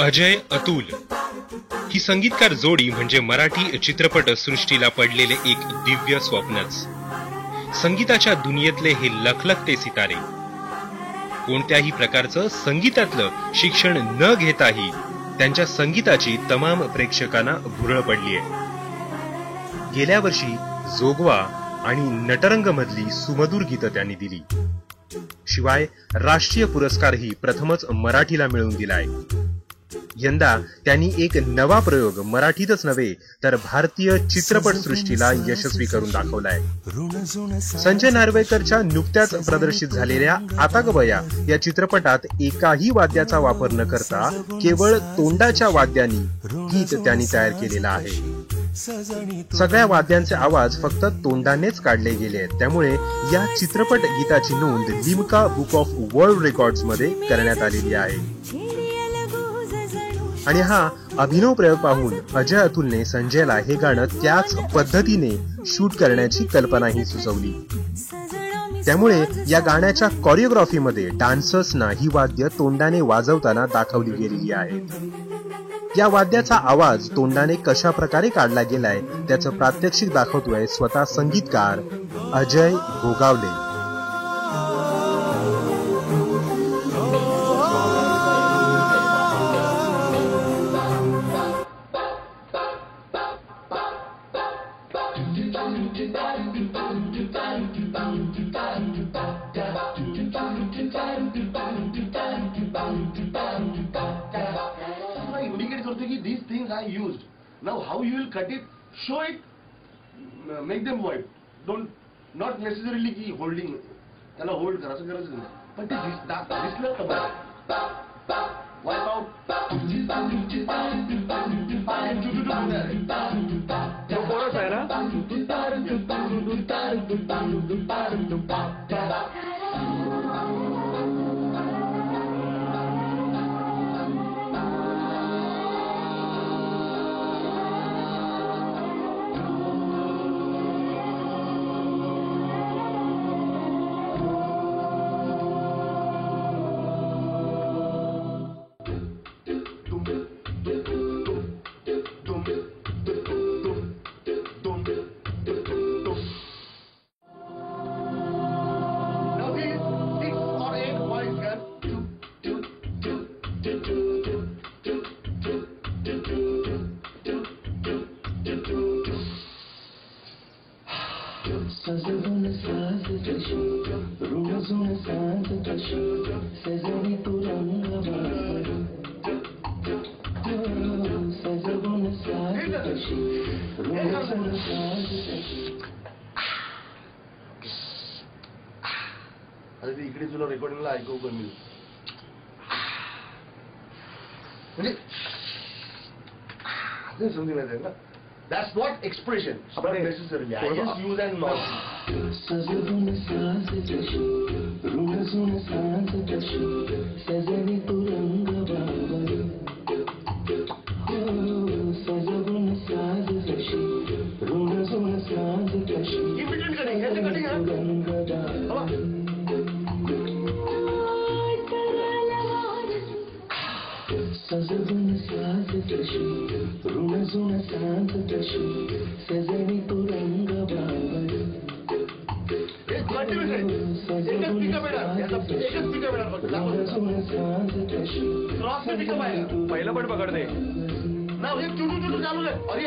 अजय अतुल ही संगीतकार जोडी म्हणजे मराठी चित्रपट सृष्टीला पडलेले एक दिव्य स्वप्नच. संगीताच्या दुनियेतले हे लखलखते सितारे कोणत्याही प्रकारचं संगीतातलं शिक्षण न घेताही त्यांच्या संगीताची तमाम प्रेक्षकांना भुरळ पडलीय. गेल्या वर्षी जोगवा आणि नटरंग मधली सुमधुर गीतं त्यांनी दिली. शिवाय राष्ट्रीय पुरस्कारही प्रथमच मराठीला मिळवून दिलाय. यंदा त्यांनी एक नवा प्रयोग मराठीतच नव्हे तर भारतीय चित्रपट सृष्टीला यशस्वी करून दाखवलाय. संजय नार्वेकरच्या नुकत्याच प्रदर्शित झालेल्या आता ग बया या चित्रपटात एकाही वाद्याचा वापर न करता केवळ तोंडाच्या वाद्यांनी गीत त्यांनी तयार केलेलं आहे. सगळ्या वाद्यांचे आवाज फक्त तोंडानेच काढले गेले आहेत. त्यामुळे या चित्रपट गीताची नोंद Limca book of world records मध्ये करण्यात आलेली आहे. आणि हा अभिनव प्रयोग पाहून अजय अतुलने संजयला हे गाणं त्याच पद्धतीने शूट करण्याची कल्पनाही सुचवली. त्यामुळे या गाण्याच्या कोरिओग्राफीमध्ये डान्सर्सना ही वाद्य तोंडाने वाजवताना दाखवली गेलेली आहेत. या वाद्याचा आवाज तोंडाने कशा प्रकारे काढला गेलाय त्याचं प्रात्यक्षिक दाखवतोय स्वतः संगीतकार Ajay Gogawale. These things I used. Now how you will cut it, show it, make them void. Not necessarily की holding, त्याला hold करा असं गरज नाही. पण ते दिसलं तर बरं. Wipe out. तो कोरस आहे ना? इकडे तुला रेकॉर्डिंगला ऐकू पण मी म्हणजे समजून येते ना. That's not expression. Not necessarily. I just use and not. Immediate cutting. Here's the cutting, huh? सजवून साज तशी ऋणजून सांज तशी सजणी तू रंग बावळी सजवून साज तशी ऋणजून सांज तशी पहिला पण पकडते ना. चुटू चालू आहे. अरे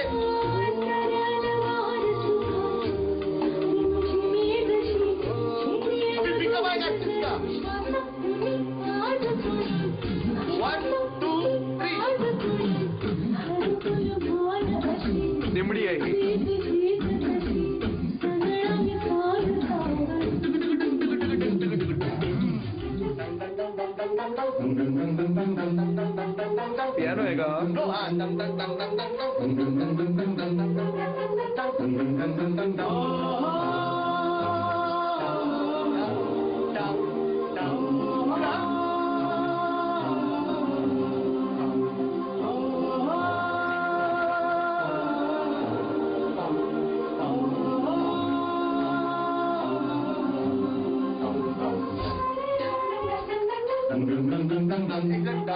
निमडी आहे पियानो आहे का?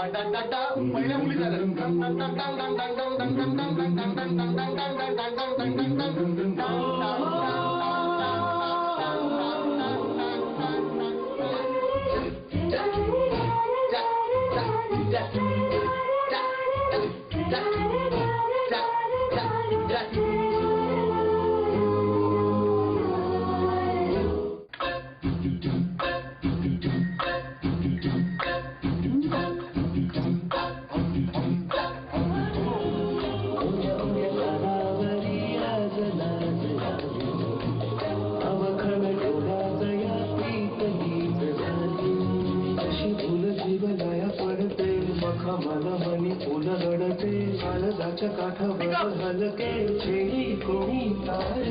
पहिल्या मुली झाल्या मला मनी फुल लढते काळजाच्या काठावर हलके छेडी कोणी तार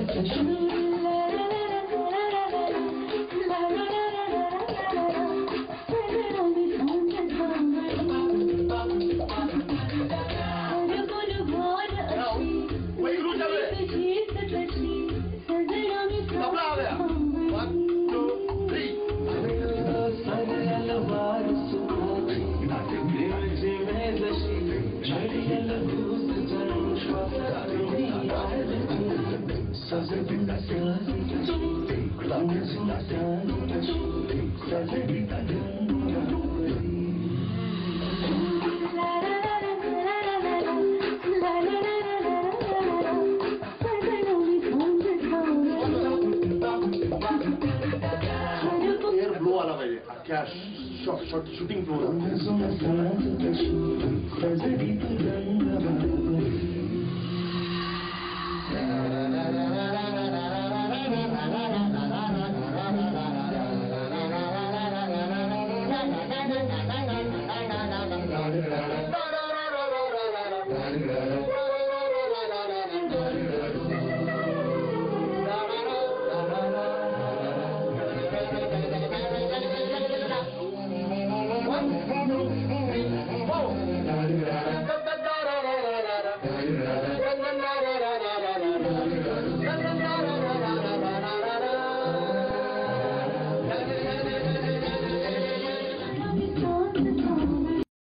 फ्लो आला पाहिजे अख्ख्या शॉर्ट शूटिंग फ्लो